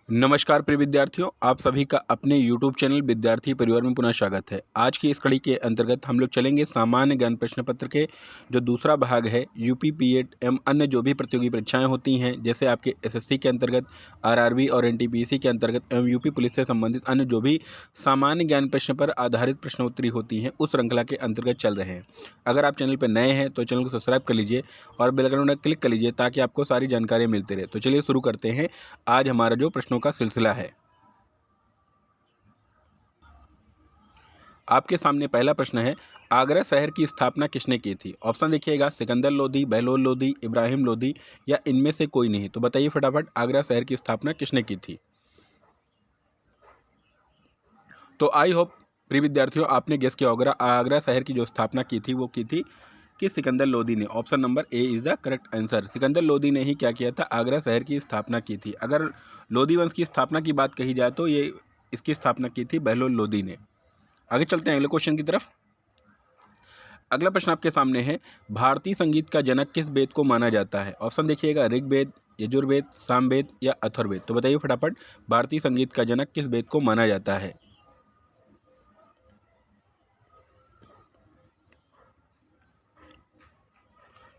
नमस्कार प्रिय विद्यार्थियों, आप सभी का अपने YouTube चैनल विद्यार्थी परिवार में पुनः स्वागत है। आज की इस कड़ी के अंतर्गत हम लोग चलेंगे सामान्य ज्ञान प्रश्न पत्र के जो दूसरा भाग है यूपी पीएट एवं अन्य जो भी प्रतियोगी परीक्षाएं होती हैं, जैसे आपके एसएससी के अंतर्गत, आरआरबी और एनटीपीसी के अंतर्गत एवं यूपी पुलिस से संबंधित अन्य जो भी सामान्य ज्ञान प्रश्न पर आधारित प्रश्नोत्तरी होती हैं, उस श्रृंखला के अंतर्गत चल रहे हैं। अगर आप चैनल पर नए हैं तो चैनल को सब्सक्राइब कर लीजिए और बेल आइकन पर क्लिक कर लीजिए ताकि आपको सारी जानकारी मिलती रहे। तो चलिए शुरू करते हैं आज हमारा जो प्रश्नों का सिलसिला है। आपके सामने पहला प्रश्न है, आगरा शहर की स्थापना किसने की थी? ऑप्शन देखिएगा, सिकंदर लोदी, बहलोल लोदी, इब्राहिम लोदी या इनमें से कोई नहीं। तो बताइए फटाफट, आगरा शहर की स्थापना किसने की थी? तो आई होप प्रिय विद्यार्थियों आपने गेस किया होगा, आगरा शहर की जो स्थापना की थी वो की थी कि सिकंदर लोदी ने। Option number A is the correct answer. Sikandar Lodi ने ही क्या किया था, आगरा शहर की स्थापना की थी। अगर लोदी वंश की स्थापना की बात कही जाए तो ये इसकी स्थापना की थी बहलोल लोदी ने। आगे चलते हैं अगले क्वेश्चन की तरफ। अगला प्रश्न आपके सामने है, भारतीय संगीत का जनक किस वेद को माना जाता है? ऑप्शन देखिएगा, ऋग्वेद, यजुर्वेद, सामवेद या अथर्ववेद। तो बताइए फटाफट, भारतीय संगीत का जनक किस वेद को माना जाता है?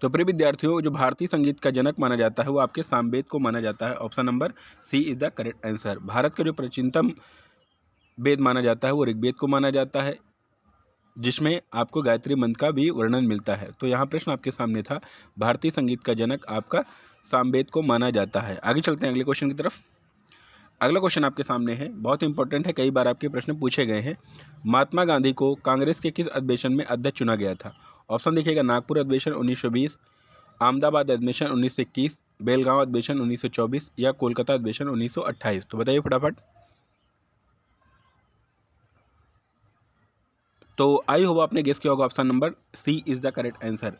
तो प्रिय विद्यार्थियों, जो भारतीय संगीत का जनक माना जाता है वो आपके सामवेद को माना जाता है। Option number C is the correct answer. भारत का जो प्राचीनतम वेद माना जाता है वो ऋग्वेद को माना जाता है, जिसमें आपको गायत्री मंत्र का भी वर्णन मिलता है। तो यहाँ प्रश्न आपके सामने था, भारतीय संगीत का जनक आपका सामवेद को माना जाता है। आगे चलते हैं अगले क्वेश्चन की तरफ। अगला क्वेश्चन आपके सामने है, बहुत इंपॉर्टेंट है, कई बार आपके प्रश्न पूछे गए हैं। महात्मा गांधी को कांग्रेस के किस अधिवेशन में अध्यक्ष चुना गया था? ऑप्शन देखिएगा, नागपुर अधिवेशन 1920, अहमदाबाद अधिवेशन 1921, बेलगांव अधिवेशन 1924 या कोलकाता अधिवेशन 1928। तो बताइए फटाफट। तो आई होप आपने गेस किया होगा, option number C is the correct answer.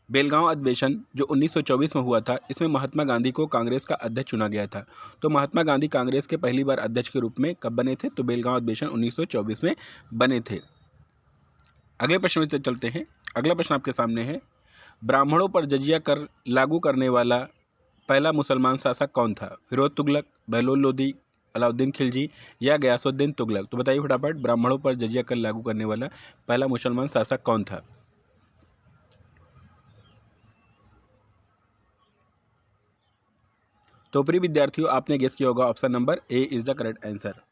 Belgaum अधिवेशन जो 1924 में हुआ था, इसमें महात्मा गांधी को कांग्रेस का अध्यक्ष चुना गया था। तो महात्मा गांधी कांग्रेस के पहली बार अध्यक्ष के रूप में कब बने थे? तो बेलगांव अधिवेशन 1924 में बने थे। अगले प्रश्न में चलते हैं। अगला प्रश्न आपके सामने है, ब्राह्मणों पर जजिया कर लागू करने वाला पहला मुसलमान शासक कौन था? फिरोज तुगलक, बहलोल लोदी, अलाउद्दीन खिलजी या गयासुद्दीन तुगलक। तो बताइए फटाफट, ब्राह्मणों पर जजिया कर लागू करने वाला पहला मुसलमान शासक कौन था? तो प्रिय विद्यार्थियों आपने गेस किया होगा, option number A is the correct answer.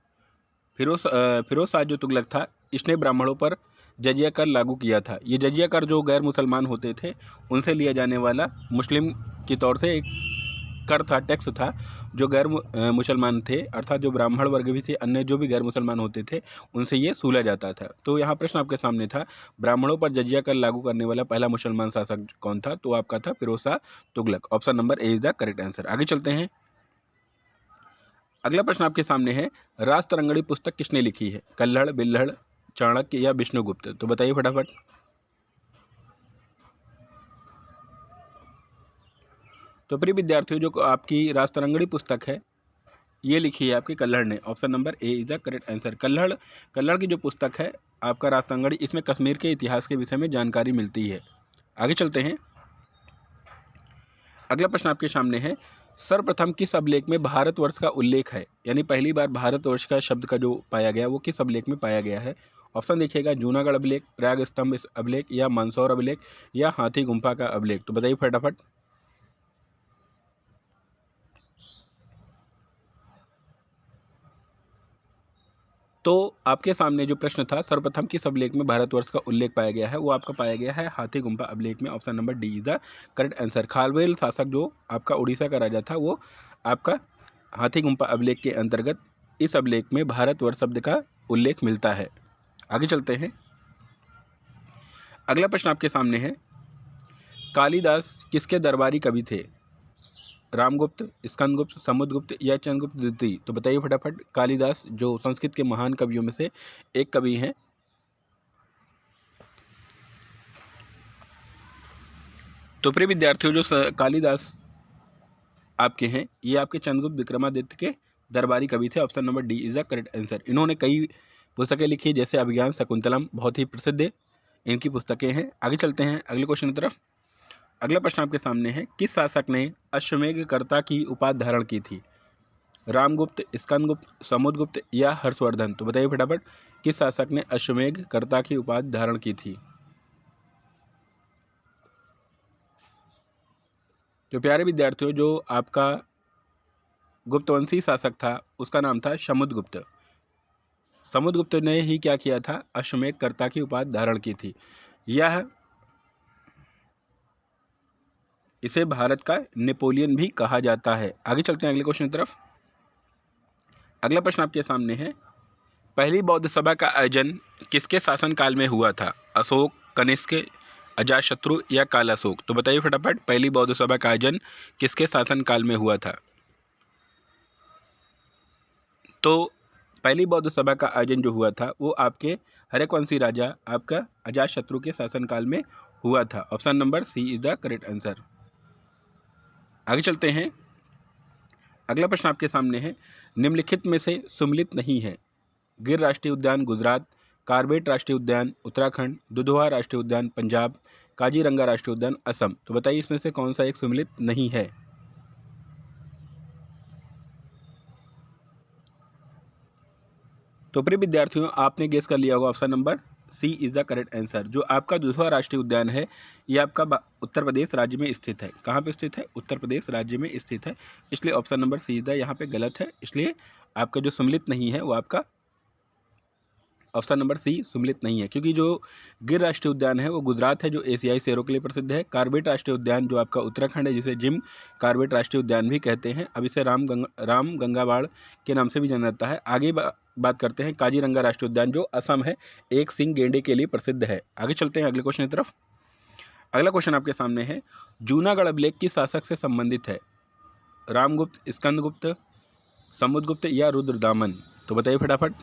Firoz Shah जो तुगलक था, इसने ब्राह्मणों पर जजिया कर लागू किया था। ये जजिया कर जो गैर मुसलमान होते थे उनसे लिया जाने वाला मुस्लिम के तौर से एक कर था, टैक्स था, जो गैर मुसलमान थे, अर्थात जो ब्राह्मण वर्ग भी थे, अन्य जो भी गैर मुसलमान होते थे, उनसे ये सूला जाता था। तो यहाँ प्रश्न आपके सामने था, ब्राह्मणों पर जजिया कर लागू करने वाला पहला मुसलमान शासक कौन था? तो आपका था Firoz Shah Tughlaq. Option number A is the correct answer. आगे चलते हैं। अगला प्रश्न आपके सामने है, राज तरंगणी पुस्तक किसने लिखी है? कल्हड़, बिल्हड़, चाणक्य या विष्णुगुप्त। तो बताइए फटाफट। तो प्रिय विद्यार्थियों, जो आपकी राज तरंगणी पुस्तक है ये लिखी है आपके कल्हड़ ने। Option number A is the correct answer. Kalhana की जो पुस्तक है आपका राज तरंगणी, इसमें कश्मीर के इतिहास के विषय में जानकारी मिलती है। आगे चलते हैं। अगला प्रश्न आपके सामने है, सर्वप्रथम किस अभिलेख में भारतवर्ष का उल्लेख है? यानी पहली बार भारतवर्ष का शब्द का जो पाया गया वो किस अभिलेख में पाया गया है? ऑप्शन देखिएगा, जूनागढ़ अभिलेख, प्रयाग स्तंभ अभिलेख या मंदसौर अभिलेख या हाथी गुम्फा का अभिलेख। तो बताइए फटाफट। तो आपके सामने जो प्रश्न था, सर्वप्रथम किस अभिलेख में भारतवर्ष का उल्लेख पाया गया है, वो आपका पाया गया है हाथी गुम्फा अभिलेख में। Option number D is the correct answer. Kharavela शासक जो आपका उड़ीसा का राजा था, वो आपका हाथी गुम्फा अभिलेख के अंतर्गत इस अभिलेख में भारतवर्ष शब्द का उल्लेख मिलता है। आगे चलते हैं। अगला प्रश्न आपके सामने है, कालिदास किसके दरबारी कवि थे? रामगुप्त, स्कंदगुप्त, समुद्रगुप्त या चंद्रगुप्त द्वितीय। तो बताइए फटाफट, कालिदास जो संस्कृत के महान कवियों में से एक कवि हैं। तो प्रिय विद्यार्थियों, जो कालिदास आपके हैं ये आपके चंद्रगुप्त विक्रमादित्य के दरबारी कवि थे। Option number D is the correct answer. इन्होंने कई पुस्तकें लिखी, जैसे अभिज्ञान शकुंतलम, बहुत ही प्रसिद्ध इनकी पुस्तकें हैं। आगे चलते हैं अगले क्वेश्चन की तरफ। अगला प्रश्न आपके सामने है, किस शासक ने अश्वमेध कर्ता की उपाधि धारण की थी? रामगुप्त, स्कंदगुप्त, समुद्रगुप्त या हर्षवर्धन? तो बताइए फटाफट, किस शासक ने अश्वमेध कर्ता की उपाधि धारण की थी? तो प्यारे विद्यार्थियों, जो आपका गुप्तवंशी शासक था उसका नाम था समुद्रगुप्त। समुद्रगुप्त ने ही क्या किया था? अश्वमेध कर्ता की उपाधि धारण की थी। यह इसे भारत का नेपोलियन भी कहा जाता है। आगे चलते हैं अगले क्वेश्चन की तरफ। अगला प्रश्न आपके सामने है, पहली बौद्ध सभा का आयोजन किसके शासनकाल में हुआ था? अशोक, कनिष्क, अजातशत्रु या काल अशोक? तो बताइए फटाफट, पहली बौद्ध सभा का आयोजन किसके शासनकाल में हुआ था? तो पहली बौद्ध सभा का आयोजन जो हुआ था वो आपके हर्यवंशी राजा आपका अजातशत्रु के शासनकाल में हुआ था। Option number C is the correct answer. आगे चलते हैं। अगला प्रश्न आपके सामने है, निम्नलिखित में से सुमेलित नहीं है। गिर राष्ट्रीय उद्यान गुजरात, कार्बेट राष्ट्रीय उद्यान उत्तराखंड, दुधवा राष्ट्रीय उद्यान पंजाब, काजीरंगा राष्ट्रीय उद्यान असम? तो बताइए इसमें से कौन सा एक सुमेलित नहीं है? तो प्रिय विद्यार्थियों, आपने गेस कर लिया होगा, option number C is the correct answer. जो आपका दुधवा राष्ट्रीय उद्यान है ये आपका उत्तर प्रदेश राज्य में स्थित है। कहाँ पे स्थित है? उत्तर प्रदेश राज्य में स्थित है। इसलिए option number C is the यहाँ पे गलत है। इसलिए आपका जो सुमेलित नहीं है वो आपका ऑप्शन नंबर सी सुमेलित नहीं है, क्योंकि जो गिर राष्ट्रीय उद्यान है वो गुजरात है, जो एशियाई शेरों के लिए प्रसिद्ध है। कार्बेट राष्ट्रीय उद्यान जो आपका उत्तराखंड है, जिसे जिम कार्बेट राष्ट्रीय उद्यान भी कहते हैं। अब इसे राम गंगाबाड़ के नाम से भी जाना जाता है। आगे बात करते हैं काजीरंगा राष्ट्रीय उद्यान जो असम है, एक सिंह गेंडे के लिए प्रसिद्ध है। आगे चलते हैं अगले क्वेश्चन की तरफ। अगला क्वेश्चन आपके सामने है, जूनागढ़ अभिलेख किस शासक से संबंधित है? रामगुप्त, स्कंदगुप्त, समुद्रगुप्त या रुद्रदामन? तो बताइए फटाफट।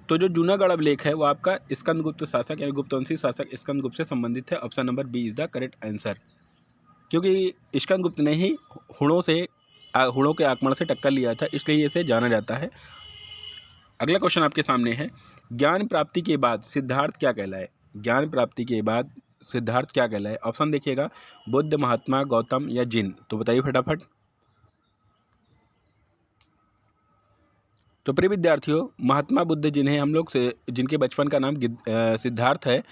तो जो जूनागढ़ अभिलेख है वो आपका स्कंदगुप्त शासक यानी गुप्तवंशी शासक स्कंदगुप्त से संबंधित है। Option number B is the correct answer, क्योंकि स्कंदगुप्त ने ही हुणों के आक्रमण से टक्कर लिया था, इसलिए इसे जाना जाता है। अगला क्वेश्चन आपके सामने है, ज्ञान प्राप्ति के बाद सिद्धार्थ क्या कहलाए? ज्ञान प्राप्ति के बाद सिद्धार्थ क्या कहलाए? ऑप्शन देखिएगा, बुद्ध, महात्मा, गौतम या जिन? तो बताइए फटाफट। तो प्रिय विद्यार्थियों, महात्मा बुद्ध जिन्हें हम लोग से जिनके बचपन का नाम सिद्धार्थ है,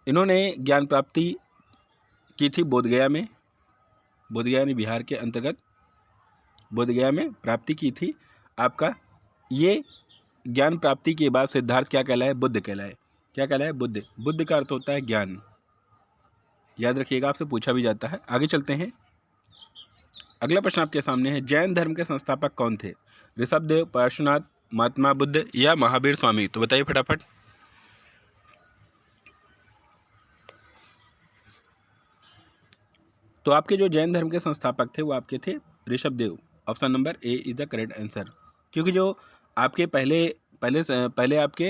इन्होंने ज्ञान प्राप्ति की थी बोधगया में। बोधगया यानी बिहार के अंतर्गत बोधगया में प्राप्ति की थी। आपका ये ज्ञान प्राप्ति के बाद सिद्धार्थ क्या कहलाए? बुद्ध कहलाए। क्या कहलाए? बुद्ध। बुद्ध का अर्थ होता है ज्ञान, याद रखिएगा, आपसे पूछा भी जाता है। आगे चलते हैं। अगला प्रश्न आपके सामने है, जैन धर्म के संस्थापक कौन थे? ऋषभदेव, पार्श्वनाथ, महात्मा बुद्ध या महावीर स्वामी? तो बताइए फटाफट। तो आपके जो जैन धर्म के संस्थापक थे वो आपके थे Rishabhdev. Option number A is the correct answer, क्योंकि जो आपके पहले आपके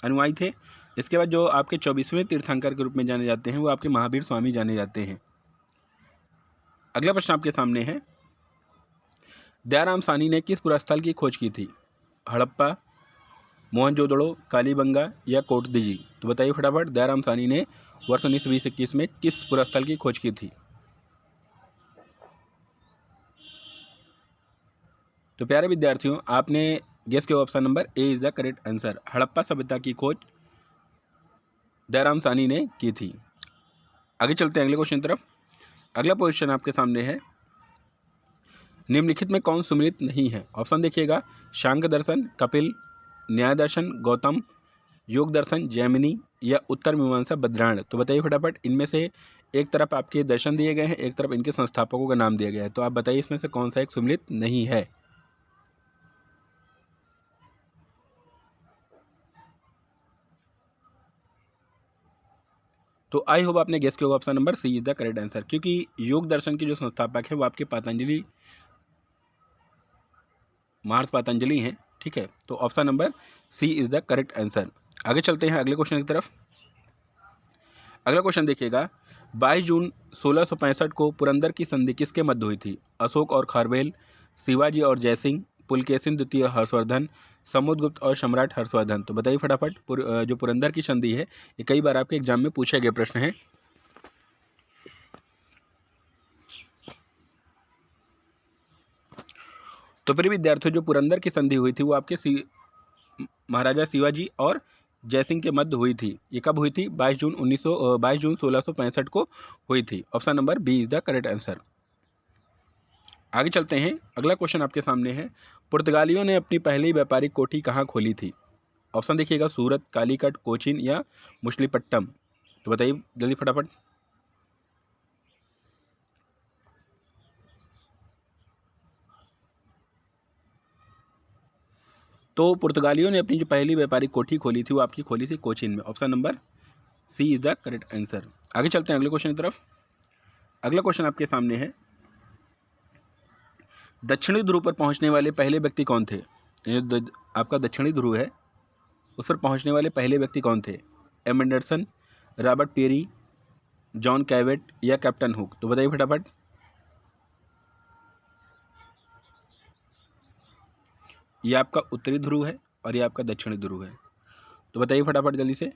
अनुयायी थे, इसके बाद जो आपके 24वें तीर्थंकर के रूप में जाने जाते हैं वो आपके महावीर स्वामी जाने जाते हैं। अगला प्रश्न आपके सामने है, दयाराम साहनी ने किस पुरस्थल की खोज की थी? हड़प्पा, मोहनजोदड़ो, कालीबंगा या कोटदीजी? तो बताइए फटाफट, दयाराम साहनी ने वर्ष 1920-21 में किस पुरस्थल की खोज की थी? तो प्यारे विद्यार्थियों, आपने गेस किया, option number A is the correct answer. Harappa सभ्यता की खोज दयाराम साहनी ने की थी। आगे चलते हैं अगले क्वेश्चन की तरफ। अगला क्वेश्चन आपके सामने है, निम्नलिखित में कौन सुमेलित नहीं है? ऑप्शन देखिएगा, शांग दर्शन, कपिल, न्याय दर्शन, गौतम, योग दर्शन, जैमिनी या उत्तर मीमांसा बद्रायण? तो बताइए फटाफट, इनमें से एक तरफ आपके दर्शन दिए गए हैं, एक तरफ इनके संस्थापकों का नाम दिया गया है, तो आप बताइए इसमें से कौन सा एक सुमेलित नहीं है? तो आई होप आपने गेस किया होगा, option number C is the correct answer, क्योंकि योग दर्शन के जो संस्थापक है वो आपके पतंजलि, महर्षि पतंजलि हैं। ठीक है, तो option number C is the correct answer. आगे चलते हैं अगले क्वेश्चन की तरफ। अगला क्वेश्चन देखिएगा, 22 जून 1665 को पुरंदर की संधि किसके मध्य हुई थी? अशोक और खारवेल, शिवाजी और जयसिंह, पुलकेशिन द्वितीय हर्षवर्धन, समुद्रगुप्त और सम्राट हर्षवर्धन? तो बताइए फटाफट, जो पुरंदर की संधि है ये कई बार आपके एग्जाम में पूछे गए प्रश्न है। तो प्रिय विद्यार्थियों, जो पुरंदर की संधि हुई थी वो आपके महाराजा शिवाजी और जयसिंह के मध्य हुई थी। ये कब हुई थी? 22 जून 1665 को हुई थी। Option number B is the correct answer. आगे चलते हैं, अगला क्वेश्चन आपके सामने है, पुर्तगालियों ने अपनी पहली व्यापारिक कोठी कहाँ खोली थी? ऑप्शन देखिएगा, सूरत, कालीकट, कोचीन या मछलीपट्टनम। तो बताइए जल्दी फटाफट। तो पुर्तगालियों ने अपनी जो पहली व्यापारिक कोठी खोली थी वो आपकी खोली थी कोचीन में। Option number C is the correct answer. आगे चलते हैं अगले क्वेश्चन की तरफ। अगला क्वेश्चन आपके सामने है, दक्षिणी ध्रुव पर पहुंचने वाले पहले व्यक्ति कौन थे? आपका दक्षिणी ध्रुव है, उस पर पहुंचने वाले पहले व्यक्ति कौन थे? M Anderson, Robert Perry, John Cavett या कैप्टन हुक। तो बताइए फटाफट। ये आपका उत्तरी ध्रुव है और ये आपका दक्षिणी ध्रुव है। तो बताइए फटाफट जल्दी से।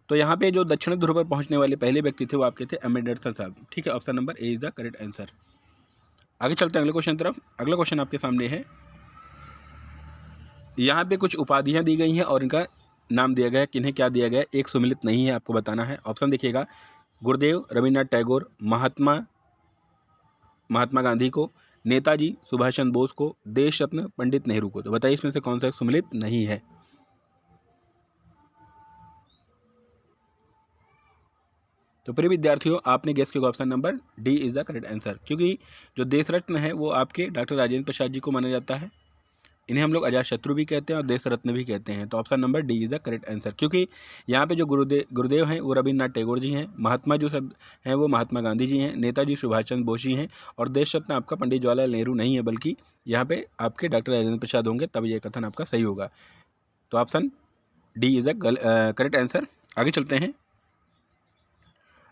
तो यहाँ पे जो दक्षिणी ध्रुव पर पहुंचने वाले पहले व्यक्ति थे वो आपके थे एम एंडरसन साहब। ठीक है, option number A is the correct answer. आगे चलते हैं अगले क्वेश्चन की तरफ। अगला क्वेश्चन आपके सामने है, यहाँ पे कुछ उपाधियाँ दी गई हैं और इनका नाम दिया गया है, किन्हें क्या दिया गया है, एक सुमिलित नहीं है, आपको बताना है। ऑप्शन देखिएगा, गुरुदेव रविन्द्रनाथ टैगोर, महात्मा गांधी को, नेताजी सुभाष चंद्र बोस को, देश रत्न पंडित नेहरू को। तो बताइए इसमें से कौन सा एक सुमिलित नहीं है? तो प्रिय विद्यार्थियों, आपने गेस किया option number D is the correct answer, क्योंकि जो देश रत्न है वो आपके डॉक्टर राजेंद्र प्रसाद जी को माना जाता है। इन्हें हम लोग अजातशत्रु भी कहते हैं और देश रत्न भी कहते हैं। तो option number D is the correct answer, क्योंकि यहाँ पे जो गुरुदेव हैं वो रविन्द्रनाथ टैगोर जी हैं, महात्मा जो सब हैं वो महात्मा गांधी जी हैं, नेताजी सुभाष चंद्र बोस जी हैं, और देश रत्न आपका पंडित जवाहरलाल नेहरू नहीं है, बल्कि यहाँ पे आपके डॉक्टर राजेंद्र प्रसाद होंगे, तब ये कथन आपका सही होगा। तो option D is the correct answer. आगे चलते हैं,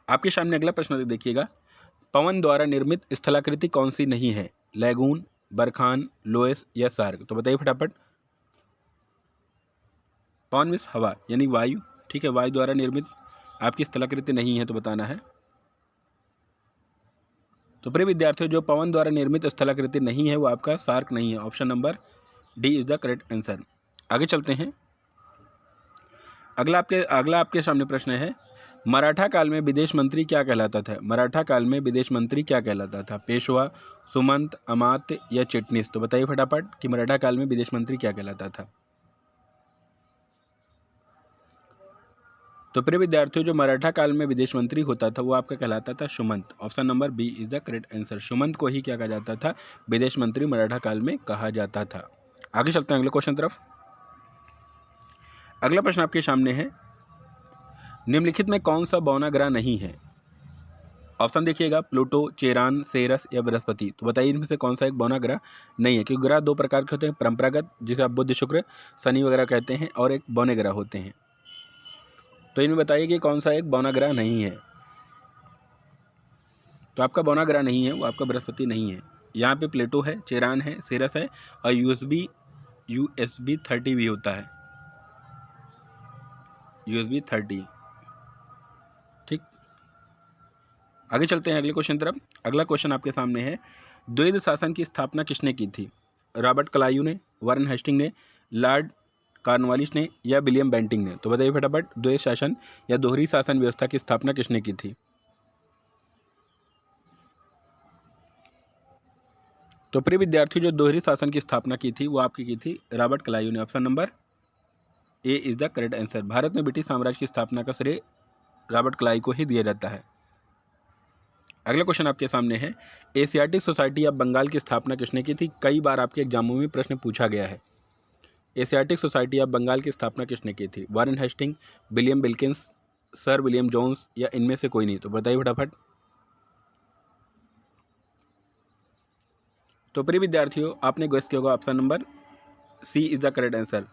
आपके सामने अगला प्रश्न देखिएगा, पवन द्वारा निर्मित स्थलाकृति कौन सी नहीं है? लैगून, बरखान, लोएस या सार्क। तो बताइए फटाफट। पवन मीन्स हवा यानी वायु। ठीक है, वायु द्वारा निर्मित आपकी स्थलाकृति नहीं है, तो बताना है। तो प्रिय विद्यार्थियों, जो पवन द्वारा निर्मित स्थलाकृति नहीं है वो आपका सार्क नहीं है। Option number D is the correct answer. आगे चलते हैं, अगला आपके सामने प्रश्न है, मराठा काल में विदेश मंत्री क्या कहलाता था? मराठा काल में विदेश मंत्री क्या कहलाता था? पेशवा, सुमंत, अमात्य या चिटनीस। तो बताइए फटाफट कि मराठा काल में विदेश मंत्री क्या कहलाता था? तो प्रिय विद्यार्थियों, जो मराठा काल में विदेश मंत्री होता था वो आपका कहलाता था Sumant. Option number B is the correct answer. Sumant को ही क्या कहा जाता था? विदेश मंत्री मराठा काल में कहा जाता था। आगे चलते हैं अगले क्वेश्चन तरफ। अगला प्रश्न आपके सामने है, निम्नलिखित में कौन सा बौना ग्रह नहीं है? ऑप्शन देखिएगा, प्लूटो, चेरान, सेरस या बृहस्पति। तो बताइए इनमें से कौन सा एक बौना ग्रह नहीं है, क्योंकि ग्रह दो प्रकार के होते हैं, परंपरागत जिसे आप बुध, शुक्र, शनि वगैरह कहते हैं, और एक बौने ग्रह होते हैं। तो इनमें बताइए कि कौन सा एक बौना ग्रह नहीं है। तो आपका बौना ग्रह नहीं है वो आपका बृहस्पति नहीं है। यहाँ पे प्लेटो है, चेरान है, सेरस है और USB 30 भी होता है, USB 30। ठीक, आगे चलते हैं अगले क्वेश्चन तरफ। अगला क्वेश्चन आपके सामने है, द्वैध शासन की स्थापना किसने की थी? रॉबर्ट क्लाइव ने, वारन हेस्टिंग ने, लॉर्ड कॉर्नवालिस ने या विलियम बेंटिंग ने। तो बताइए फटाफट, द्वैध शासन या दोहरी शासन व्यवस्था की स्थापना किसने की थी? तो प्रिय विद्यार्थी, जो दोहरी शासन की स्थापना की थी वो आपकी की थी रॉबर्ट क्लाइव ने। Option number A is the correct answer. Bharat में ब्रिटिश साम्राज्य की स्थापना का श्रेय रॉबर्ट क्लाइव को ही दिया जाता है। अगला क्वेश्चन आपके सामने है, एशियाटिक सोसाइटी ऑफ बंगाल की स्थापना किसने की थी? कई बार आपके एग्जामों में प्रश्न पूछा गया है। एशियाटिक सोसाइटी ऑफ बंगाल की स्थापना किसने की थी? Warren Hasting, William Wilkins, sir William Jones या इनमें से कोई नहीं। तो बताइए फटाफट। तो प्रिय विद्यार्थियों, आपने गेस किया होगा option number C is the correct answer.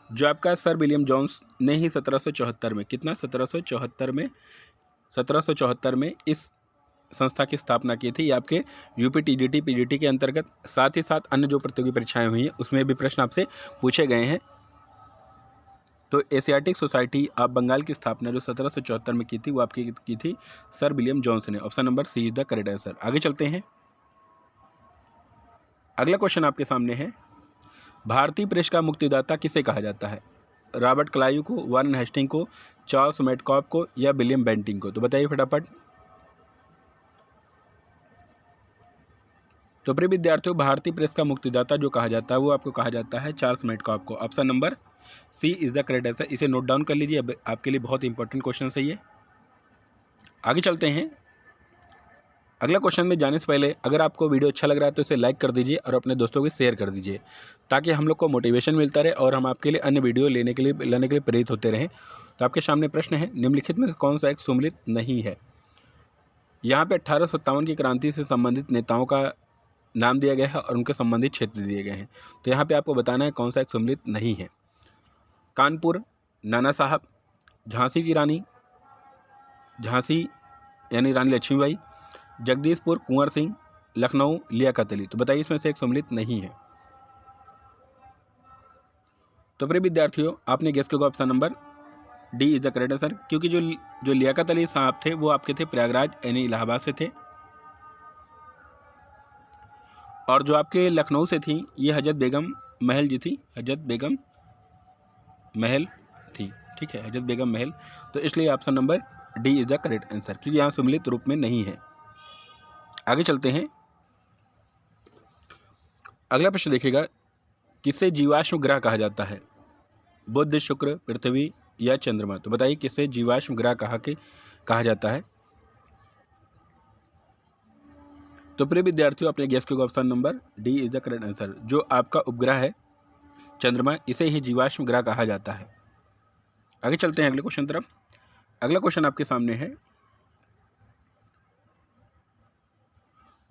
जो आपका सर विलियम जोन्स ने ही 1774 में, कितना, 1774 में इस संस्था की स्थापना की थी। आपके यूपी टीजीटी पीजीटी के अंतर्गत, साथ ही साथ अन्य जो प्रतियोगी परीक्षाएं हुई हैं उसमें भी प्रश्न आपसे पूछे गए हैं। तो एशियाटिक सोसाइटी ऑफ बंगाल की स्थापना जो 1774 में की थी वो आपकी की थी सर विलियम जोन्स ने। Option number C is the correct answer. आगे चलते हैं, अगला क्वेश्चन आपके सामने है, भारतीय प्रेस का मुक्तिदाता किसे कहा जाता है? रॉबर्ट क्लाइव को, वारन हेस्टिंग को, चार्ल्स मेडकॉफ को या विलियम बेंटिंग को? तो बताइए फटाफट। तो प्रिय विद्यार्थियों, भारतीय प्रेस का मुक्तिदाता जो कहा जाता है वो आपको कहा जाता है चार्ल्स मेडकॉफ को। Option number C is the correct answer. इसे नोट डाउन कर लीजिए, अब आपके लिए बहुत इंपॉर्टेंट क्वेश्चन है ये। आगे चलते हैं। अगला क्वेश्चन में जाने से पहले अगर आपको वीडियो अच्छा लग रहा है तो इसे लाइक कर दीजिए और अपने दोस्तों को शेयर कर दीजिए, ताकि हम लोग को मोटिवेशन मिलता रहे और हम आपके लिए अन्य वीडियो लाने के लिए प्रेरित होते रहें। तो आपके सामने प्रश्न है, निम्नलिखित में कौन सा एक सुमेलित नहीं है? यहाँ पे 1857 की क्रांति से संबंधित नेताओं का नाम दिया गया है और उनके संबंधित क्षेत्र दिए गए हैं। तो यहाँ पे आपको बताना है कौन सा एक सम्मिलित नहीं है। कानपुर नाना साहब, झांसी की रानी, झांसी यानी रानी लक्ष्मीबाई, जगदीशपुर कुंवर सिंह, लखनऊ लियाकत अली। तो बताइए इसमें से एक सम्मिलित नहीं है। तो प्रिय विद्यार्थियों, आपने गेस किया option number D is the correct answer, क्योंकि जो लियाकत अली साहब थे वो आपके थे प्रयागराज यानी इलाहाबाद से थे, और जो आपके लखनऊ से थी ये हजरत बेगम महल जी थी, हजरत बेगम महल थी। ठीक है, हजरत बेगम महल। तो इसलिए option number D is the correct answer, क्योंकि यहाँ सम्मिलित रूप में नहीं है। आगे चलते हैं। अगला प्रश्न देखिएगा, किसे जीवाश्म ग्रह कहा जाता है? बुध, शुक्र, पृथ्वी या चंद्रमा? तो बताइए किसे जीवाश्म ग्रह कहा जाता है? तो प्रिय विद्यार्थियों, अपने गेस के option number D is the correct answer. जो आपका उपग्रह है चंद्रमा, इसे ही जीवाश्म ग्रह कहा जाता है। आगे चलते हैं अगले क्वेश्चन तरफ। अगला क्वेश्चन आपके सामने है,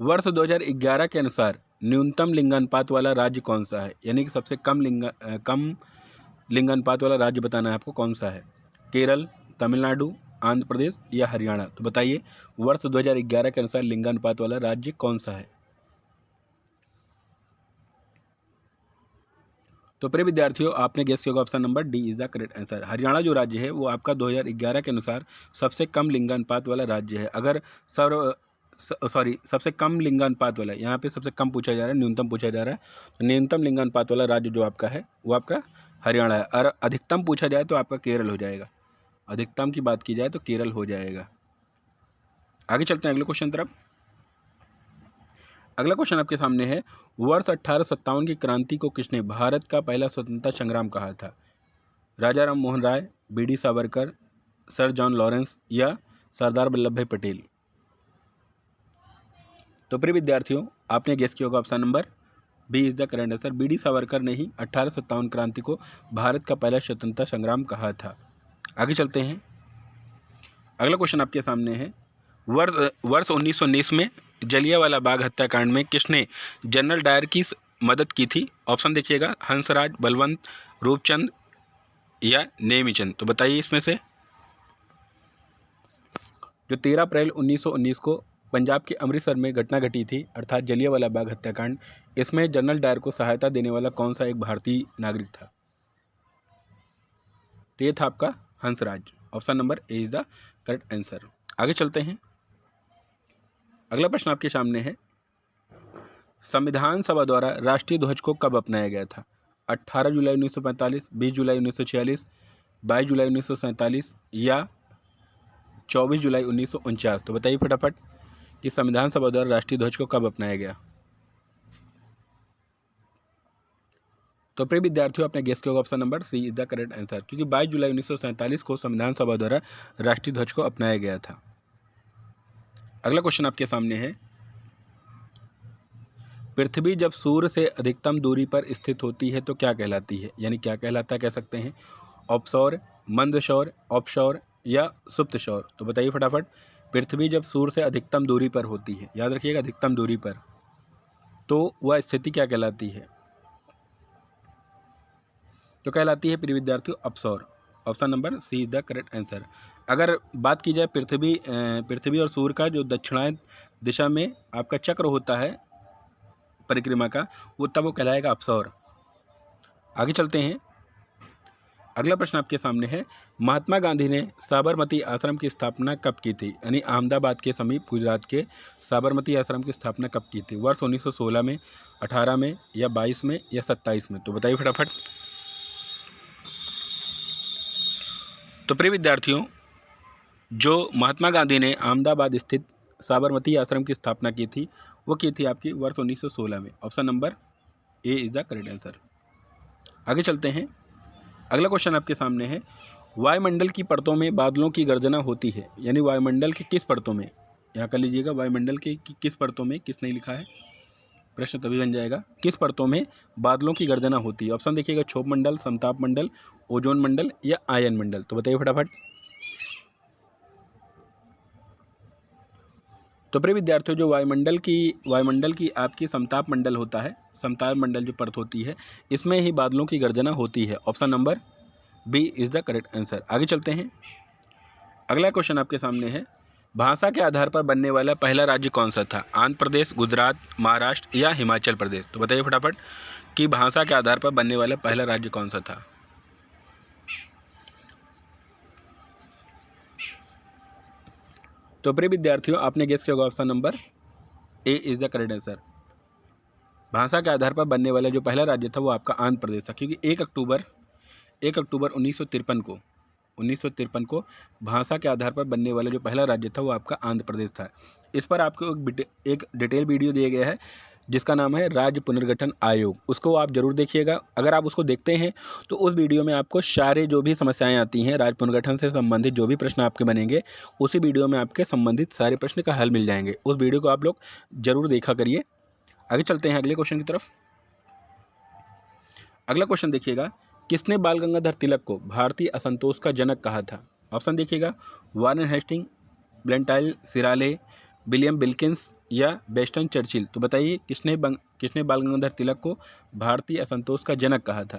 वर्ष 2011 के अनुसार न्यूनतम लिंगानुपात वाला राज्य कौन सा है? यानी कि सबसे कम लिंगानुपात वाला राज्य बताना है आपको, कौन सा है? केरल, तमिलनाडु, आंध्र प्रदेश या हरियाणा? तो बताइए वर्ष 2011 के अनुसार लिंगानुपात वाला राज्य कौन सा है? तो प्रिय विद्यार्थियों, आपने गेस किया option number D is the correct answer. Haryana जो राज्य है वो आपका 2011 के अनुसार सबसे कम लिंगानुपात वाला राज्य है। अगर सबसे कम लिंगानुपात वाला, यहाँ पे सबसे कम पूछा जा रहा है, न्यूनतम पूछा जा रहा है। तो न्यूनतम लिंगानुपात वाला राज्य जो आपका है वो आपका हरियाणा है, और अधिकतम पूछा जाए तो आपका केरल हो जाएगा। अधिकतम की बात की जाए तो केरल हो जाएगा। आगे चलते हैं अगले क्वेश्चन तरफ। अगला क्वेश्चन आपके सामने है, वर्ष 1857 की क्रांति को किसने भारत का पहला स्वतंत्रता संग्राम कहा था? Raja Ram Mohan Roy, B D. Savarkar, sir John Lawrence या सरदार वल्लभ भाई पटेल? तो प्रिय विद्यार्थियों, आपने गेस किया होगा option number B is the correct answer. BD. Savarkar ने ही 1857 क्रांति को भारत का पहला स्वतंत्रता संग्राम कहा था। आगे चलते हैं। अगला क्वेश्चन आपके सामने है, वर्ष 1919 में जलियांवाला बाग हत्याकांड में किसने जनरल डायर की मदद की थी? ऑप्शन देखिएगा, हंसराज, बलवंत, रूपचंद या नेमीचंद? तो बताइए इसमें से। जो 13 अप्रैल 1919 को पंजाब के अमृतसर में घटना घटी थी, अर्थात जलियांवाला बाग हत्याकांड, इसमें जनरल डायर को सहायता देने वाला कौन सा एक भारतीय नागरिक था? तो ये था आपका Hansraj. Option number A is the correct answer. आगे चलते हैं। अगला प्रश्न आपके सामने है, संविधान सभा द्वारा राष्ट्रीय ध्वज को कब अपनाया गया था? 18 जुलाई 1945, 20 जुलाई 1946, 22 जुलाई 1947 या 24 जुलाई 1949? तो बताइए फटाफट कि संविधान सभा द्वारा राष्ट्रीय ध्वज को कब अपनाया गया? तो प्रिय विद्यार्थियों, अपने गेस किया होगा option number C is the correct answer, क्योंकि 22 जुलाई 1947 को संविधान सभा द्वारा राष्ट्रीय ध्वज को अपनाया गया था। अगला क्वेश्चन आपके सामने है, पृथ्वी जब सूर्य से अधिकतम दूरी पर स्थित होती है तो क्या कहलाती है? यानी क्या कहलाता कह सकते हैं? ऑफशोर, मंद सौर, ऑफशोर या सुप्त सौर? तो बताइए फटाफट, पृथ्वी जब सूर्य से अधिकतम दूरी पर होती है, याद रखिएगा अधिकतम दूरी पर, तो वह स्थिति क्या कहलाती है? तो कहलाती है प्रिय विद्यार्थियों offshore. Option number C is the correct answer. अगर बात की जाए पृथ्वी और सूर्य का जो दक्षिणायन दिशा में आपका चक्र होता है परिक्रमा का, वो तब वो कहलाएगा ऑफशोर। आगे चलते हैं। अगला प्रश्न आपके सामने है, महात्मा गांधी ने साबरमती आश्रम की स्थापना कब की थी? यानी अहमदाबाद के समीप गुजरात के साबरमती आश्रम की स्थापना कब की थी? वर्ष 1916 में, 18 में, या 22 में, या 27 में? तो बताइए फटाफट। तो प्रिय विद्यार्थियों, जो महात्मा गांधी ने अहमदाबाद स्थित साबरमती आश्रम की स्थापना की थी, वो की थी आपकी वर्ष 1916 में। Option number A is the correct answer. आगे चलते हैं। अगला क्वेश्चन आपके सामने है, वायुमंडल की परतों में बादलों की गर्जना होती है। यानी वायुमंडल की किस परतों में? यहाँ कर लीजिएगा, वायुमंडल की किस परतों में, किस नहीं लिखा है, प्रश्न तभी बन जाएगा। किस परतों में बादलों की गर्जना होती है? ऑप्शन देखिएगा, क्षोभ मंडल, समताप मंडल, ओजोन मंडल, या आयन मंडल? तो बताइए फटाफट। तो प्रिय विद्यार्थियों, जो वायुमंडल की आपकी समताप मंडल होता है, समताप मंडल जो परत होती है, इसमें ही बादलों की गर्जना होती है। Option number B is the correct answer. आगे चलते हैं। अगला क्वेश्चन आपके सामने है, भाषा के आधार पर बनने वाला पहला राज्य कौन सा था? आंध्र प्रदेश, गुजरात, महाराष्ट्र, या हिमाचल प्रदेश? तो बताइए फटाफट कि भाषा के आधार पर बनने वाला पहला राज्य कौन सा था? तो प्रिय विद्यार्थियों, आपने गेस किया होगा, option number A is the correct answer. भाषा के आधार पर बनने वाला जो पहला राज्य था वो आपका आंध्र प्रदेश था, क्योंकि 1 अक्टूबर 1953 को भाषा के आधार पर बनने वाला जो पहला राज्य था वो आपका आंध्र प्रदेश था। इस पर आपको एक डिटेल वीडियो दिया गया है जिसका नाम है राज्य पुनर्गठन आयोग। उसको आप जरूर देखिएगा। अगर आप उसको देखते हैं तो उस वीडियो में आपको सारे जो भी समस्याएं आती हैं राज्य पुनर्गठन से संबंधित, जो भी प्रश्न आपके बनेंगे, उसी वीडियो में आपके संबंधित सारे प्रश्न का हल मिल जाएंगे। उस वीडियो को आप लोग जरूर देखा करिए। आगे चलते हैं अगले क्वेश्चन की तरफ। अगला क्वेश्चन देखिएगा, किसने बाल गंगाधर तिलक को भारतीय असंतोष का जनक कहा था? ऑप्शन देखिएगा, वारेन हेस्टिंग, ब्लेंटाइल सिराले, विलियम विल्किंस, या बेस्टन चर्चिल? तो बताइए किसने बाल गंगाधर तिलक को भारतीय असंतोष का जनक कहा था?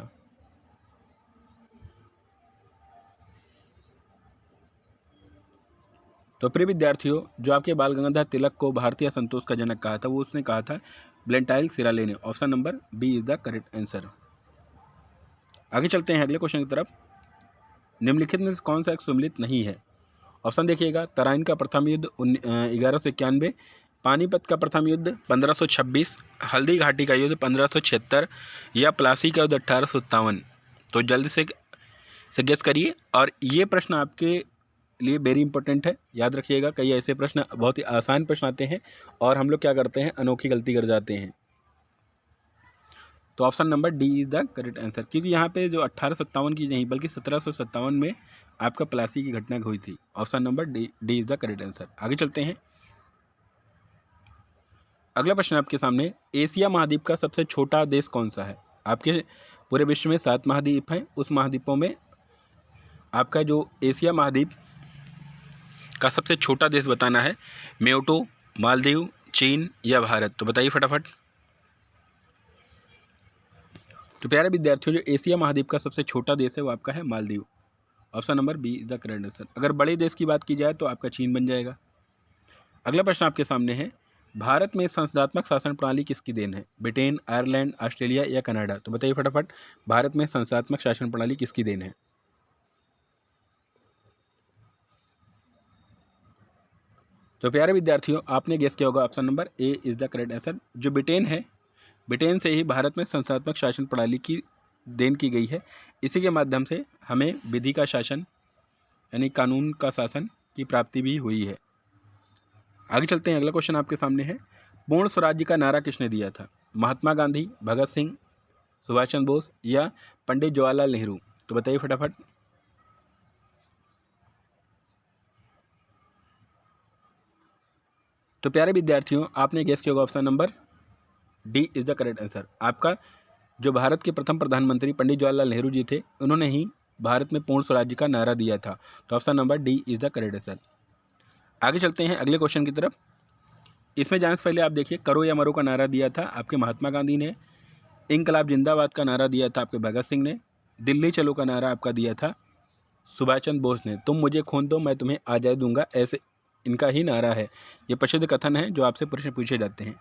तो प्रिय विद्यार्थियों, जो आपके बाल गंगाधर तिलक को भारतीय असंतोष का जनक कहा था वो उसने कहा था ब्लेंटाइल सिराले ने। Option number B is the correct answer. आगे चलते हैं अगले क्वेश्चन की तरफ। निम्नलिखित में कौन सा एक सुमेलित नहीं है? ऑप्शन देखिएगा, तराइन का प्रथम युद्ध 1191, पानीपत का प्रथम युद्ध 1526, हल्दी घाटी का युद्ध 1576, या प्लासी का युद्ध 1857? तो जल्दी से गेस करिए। और ये प्रश्न आपके लिए वेरी इंपॉर्टेंट है, याद रखिएगा। कई ऐसे प्रश्न, बहुत ही आसान प्रश्न आते हैं और हम लोग क्या करते हैं, अनोखी गलती कर जाते हैं। तो option number D is the correct answer, क्योंकि यहाँ पे जो 1857 की नहीं बल्कि 1757 में आपका प्लासी की घटना हुई थी। Option number D is the correct answer. आगे चलते हैं। अगला प्रश्न आपके सामने, एशिया महाद्वीप का सबसे छोटा देश कौन सा है? आपके पूरे विश्व में 7 महाद्वीप हैं, उस महाद्वीपों में आपका जो एशिया महाद्वीप का सबसे छोटा देश बताना है। म्योटो, मालदीव, चीन, या भारत? तो बताइए फटाफट। तो प्यारे विद्यार्थियों, जो एशिया महाद्वीप का सबसे छोटा देश है वो आपका है Maldives. Option number B is the correct answer. अगर बड़े देश की बात की जाए तो आपका चीन बन जाएगा। अगला प्रश्न आपके सामने है, भारत में संसदात्मक शासन प्रणाली किसकी देन है? ब्रिटेन, आयरलैंड, ऑस्ट्रेलिया, या कनाडा? तो बताइए फटाफट, भारत में संसदात्मक शासन प्रणाली किसकी देन है? तो प्यारे विद्यार्थियों, आपने गेस किया होगा, option number A is the correct answer. जो ब्रिटेन है, ब्रिटेन से ही भारत में संस्थात्मक शासन प्रणाली की देन की गई है। इसी के माध्यम से हमें विधि का शासन यानी कानून का शासन की प्राप्ति भी हुई है। आगे चलते हैं। अगला क्वेश्चन आपके सामने है, पूर्ण स्वराज्य का नारा किसने दिया था? महात्मा गांधी, भगत सिंह, सुभाष चंद्र बोस, या पंडित जवाहरलाल नेहरू? तो बताइए फटाफट। तो प्यारे विद्यार्थियों, आपने गेस किया होगा, option number D is the correct answer. आपका जो भारत के प्रथम प्रधानमंत्री पंडित जवाहरलाल नेहरू जी थे, उन्होंने ही भारत में पूर्ण स्वराज्य का नारा दिया था। तो option number D is the correct answer. आगे चलते हैं अगले क्वेश्चन की तरफ। इसमें जाने से पहले आप देखिए, करो या मरो का नारा दिया था आपके महात्मा गांधी ने, इंकलाब जिंदाबाद का नारा दिया था आपके भगत सिंह ने, दिल्ली चलो का नारा आपका दिया था सुभाष चंद्र बोस ने, तुम मुझे खून दो मैं तुम्हें आज़ादी दूंगा, ऐसे इनका ही नारा है। ये प्रसिद्ध कथन है जो आपसे प्रश्न पूछे जाते हैं।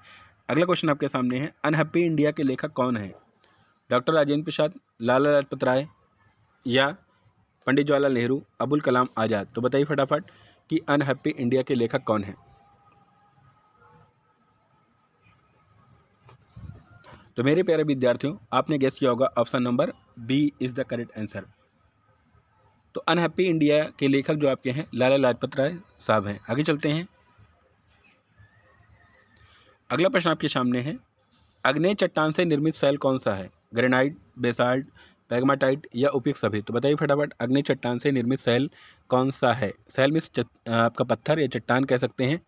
अगला क्वेश्चन आपके सामने है, अनहैप्पी इंडिया के लेखक कौन है? डॉक्टर राजेंद्र प्रसाद, लाला लाजपत राय, या पंडित जवाहरलाल नेहरू, अबुल कलाम आज़ाद। तो बताइए फटाफट कि अनहैप्पी इंडिया के लेखक कौन हैं। तो मेरे प्यारे विद्यार्थियों, आपने गेस किया होगा option number B is the correct answer. तो अनहैप्पी इंडिया के लेखक जो आपके हैं लाला लाजपत राय साहब हैं। आगे चलते हैं। अगला प्रश्न आपके सामने है, आग्नेय चट्टान से निर्मित शैल कौन सा है? ग्रेनाइट, बेसाल्ट, पैगमाटाइट या उपयुक्त सभी। तो बताइए फटाफट आग्नेय चट्टान से निर्मित शैल कौन सा है? शैल में आपका पत्थर या चट्टान कह सकते हैं।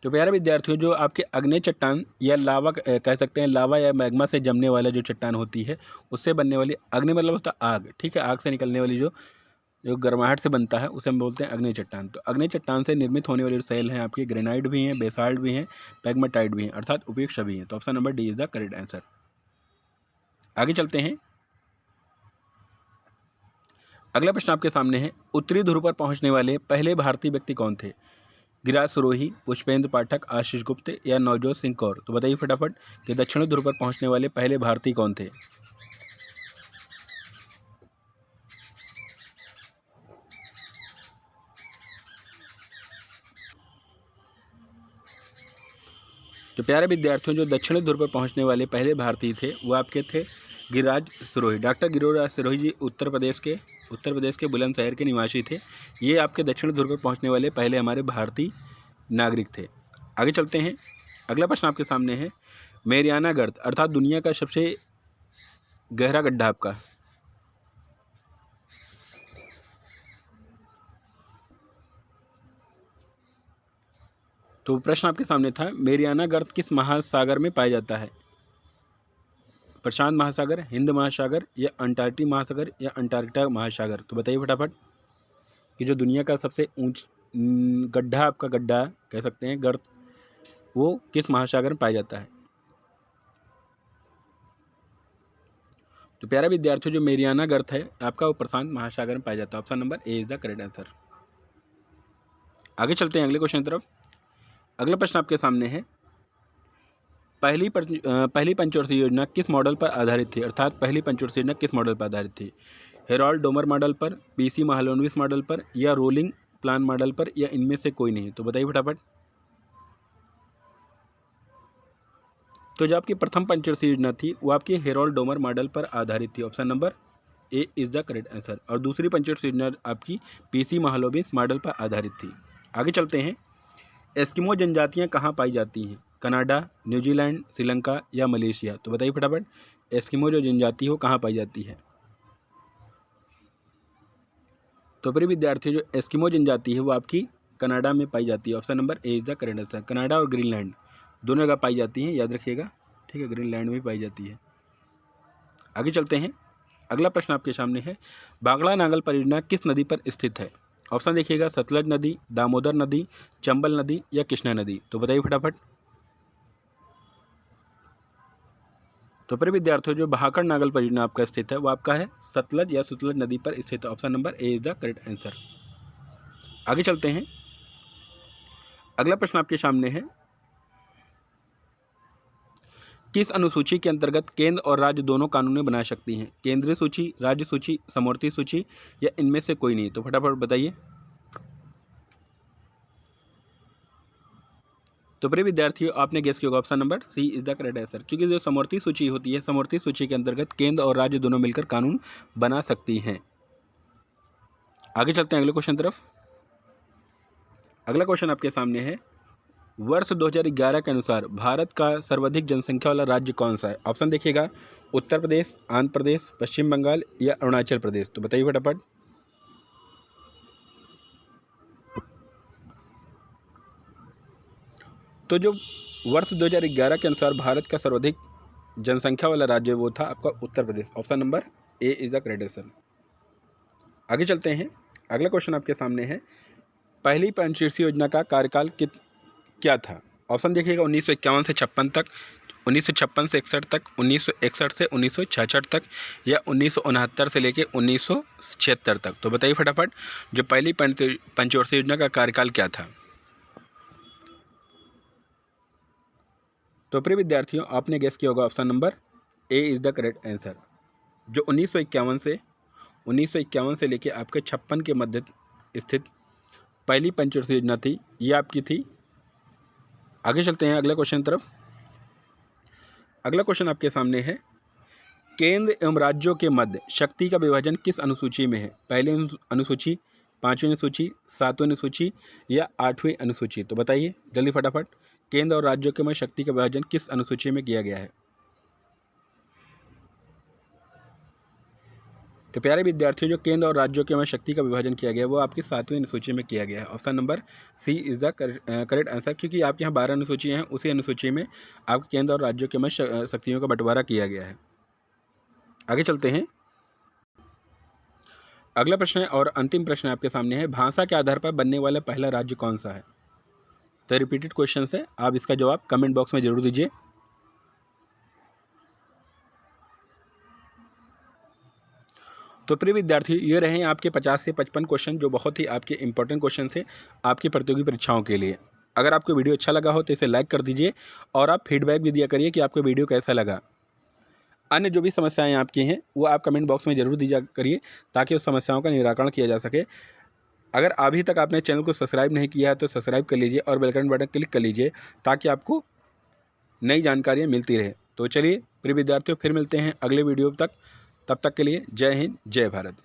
तो प्यारे विद्यार्थियों, जो आपके आग्नेय चट्टान या लावा कह सकते हैं, लावा या मैग्मा से जमने वाला जो चट्टान होती है उससे बनने वाली, अग्नि मतलब होता है आग, ठीक है, आग से निकलने वाली जो गर्माहट से बनता है उसे हम बोलते हैं अग्नि चट्टान। तो अग्नि चट्टान से निर्मित होने वाले सेल हैं आपके ग्रेनाइट भी हैं, बेसाल्ट भी हैं, पैगमाटाइट भी हैं, अर्थात उपयुक्त सभी हैं। तो option number D is the correct answer. आगे चलते हैं। अगला प्रश्न आपके सामने है, उत्तरी ध्रुव पर पहुंचने वाले पहले भारतीय व्यक्ति कौन थे? गिरिराज सरोही, पुष्पेंद्र पाठक, आशीष गुप्त या नवजोत सिंह कौर। तो बताइए फटाफट कि दक्षिणी ध्रुव पर पहुंचने वाले पहले भारतीय कौन थे? तो प्यारे विद्यार्थियों, जो दक्षिणी ध्रुव पर पहुंचने वाले पहले भारतीय थे वो आपके थे गिरिराज सिरोही। डॉक्टर गिरिराज सिरोही जी उत्तर प्रदेश के बुलंदशहर के निवासी थे। ये आपके दक्षिण ध्रुव पर पहुंचने वाले पहले हमारे भारतीय नागरिक थे। आगे चलते हैं। अगला प्रश्न आपके सामने है, मेरियाना गर्त अर्थात दुनिया का सबसे गहरा गड्ढा आपका, तो प्रश्न आपके सामने था, मेरियाना गर्त किस महासागर में पाया जाता है? प्रशांत महासागर, हिंद महासागर या अंटार्कटिक महासागर या अंटार्कटिका महासागर। तो बताइए फटाफट कि जो दुनिया का सबसे गड्ढा, आपका गड्ढा कह सकते हैं, गर्त, वो किस महासागर में पाया जाता है? तो प्यारा विद्यार्थियों, जो मेरियाना गर्त है आपका वो प्रशांत महासागर में पाया जाता है। Option number A is the correct answer. आगे चलते हैं अगले क्वेश्चन की तरफ। अगला प्रश्न आपके सामने है, पहली पंचवर्षीय योजना किस मॉडल पर आधारित थी? अर्थात पहली पंचवर्षीय योजना किस मॉडल पर आधारित थी? हेरोल्ड डोमर मॉडल पर, पीसी महालनोबिस मॉडल पर या रोलिंग प्लान मॉडल पर या इनमें से कोई नहीं? तो बताइए फटाफट। तो जो आपकी प्रथम पंचवर्षीय योजना थी वो आपकी हेरोल्ड डोमर मॉडल पर आधारित थी। Option number A is the correct answer. और दूसरी पंचवर्षीय योजना आपकी पीसी महालनोबिस मॉडल पर आधारित थी। आगे चलते हैं। एस्किमो जनजातियाँ कहाँ पाई जाती हैं? कनाडा, न्यूजीलैंड, श्रीलंका या मलेशिया। तो बताइए फटाफट एस्किमो जो जनजाति हो कहाँ पाई जाती है? तो प्रिय विद्यार्थियों, जो एस्किमो जनजाति है वो आपकी कनाडा में पाई जाती है। Option number A is the correct answer. Canada और ग्रीनलैंड दोनों जगह पाई जाती हैं, याद रखिएगा, ठीक है, ग्रीनलैंड में पाई जाती है। आगे चलते हैं। अगला प्रश्न आपके सामने है, भाखड़ा नागल परियोजना किस नदी पर स्थित है? ऑप्शन देखिएगा, सतलज नदी, दामोदर नदी, चंबल नदी या कृष्णा नदी। तो बताइए फटाफट। तो प्रिय विद्यार्थियों, जो भाखड़ नागल परियोजना आपका स्थित है वो आपका है सतलज या सुतलज नदी पर स्थित है। Option number A is the correct answer. आगे चलते हैं। अगला प्रश्न आपके सामने है, किस अनुसूची के अंतर्गत केंद्र और राज्य दोनों कानूनें बना सकती हैं? केंद्रीय सूची, राज्य सूची, समवर्ती सूची या इनमें से कोई नहीं? तो फटाफट बताइए। तो प्रिय विद्यार्थियों, आपने गेस किया होगा option number C is the correct answer, क्योंकि जो समवर्ती सूची होती है, समवर्ती सूची के अंतर्गत केंद्र और राज्य दोनों मिलकर कानून बना सकती हैं। आगे चलते हैं अगले क्वेश्चन तरफ। अगला क्वेश्चन आपके सामने है, वर्ष 2011 के अनुसार भारत का सर्वाधिक जनसंख्या वाला राज्य कौन सा है? ऑप्शन देखिएगा, उत्तर प्रदेश, आंध्र प्रदेश, पश्चिम बंगाल या अरुणाचल प्रदेश। तो बताइए फटाफट। तो जो वर्ष 2011 के अनुसार भारत का सर्वाधिक जनसंख्या वाला राज्य वो था आपका Uttar Pradesh. Option number A is the correct answer. आगे चलते हैं। अगला क्वेश्चन आपके सामने है, पहली पंचवर्षीय योजना का कार्यकाल क्या था? ऑप्शन देखिएगा, 1951 से 56 तक, 1956 से 61 तक, 1961 से 1966 तक या 1969 से लेके 1976 तक। तो बताइए फटाफट जो पहली पंचवर्षीय योजना का कार्यकाल क्या था? तो प्रिय विद्यार्थियों, आपने गेस किया होगा option number A is the correct answer. जो 1951 से लेके आपके 56 के मध्य स्थित पहली पंचवर्षीय योजना थी, ये आपकी थी। आगे चलते हैं अगले क्वेश्चन तरफ। अगला क्वेश्चन आपके सामने है, केंद्र एवं राज्यों के मध्य शक्ति का विभाजन किस अनुसूची में है? पहली अनुसूची, 5वीं अनुसूची, 7वीं अनुसूची या 8वीं अनुसूची? तो बताइए जल्दी फटाफट, केंद्र और राज्यों के मध्य शक्ति का विभाजन किस अनुसूची में किया गया है? तो प्यारे विद्यार्थियों, जो केंद्र और राज्यों के मध्य शक्ति का विभाजन किया गया है वो आपकी 7वीं अनुसूची में किया गया है। Option number C is the correct answer, क्योंकि आपके यहाँ 12 अनुसूचियाँ हैं, उसी अनुसूची में आपके केंद्र और राज्यों के मध्य शक्तियों का बंटवारा किया गया है। आगे चलते हैं। अगला प्रश्न है और अंतिम प्रश्न आपके सामने है, भाषा के आधार पर बनने वाला पहला राज्य कौन सा है? तो रिपीटेड क्वेश्चन है, आप इसका जवाब कमेंट बॉक्स में जरूर दीजिए। तो प्रिय विद्यार्थी, ये रहे आपके 50 से 55 क्वेश्चन, जो बहुत ही आपके इंपॉर्टेंट क्वेश्चन थे आपकी प्रतियोगी परीक्षाओं के लिए। अगर आपको वीडियो अच्छा लगा हो तो इसे लाइक कर दीजिए और आप फीडबैक भी दिया करिए कि आपको वीडियो कैसा लगा। अन्य जो भी समस्याएं आपकी हैं वो आप कमेंट बॉक्स में ज़रूर दिया करिए, ताकि उस समस्याओं का निराकरण किया जा सके। अगर अभी तक आपने चैनल को सब्सक्राइब नहीं किया है तो सब्सक्राइब कर लीजिए और बेल आइकन बटन क्लिक कर लीजिए, ताकि आपको नई जानकारियाँ मिलती रहे। तो चलिए प्रिय विद्यार्थियों, फिर मिलते हैं अगले वीडियो तक। तब तक के लिए जय हिंद, जय भारत।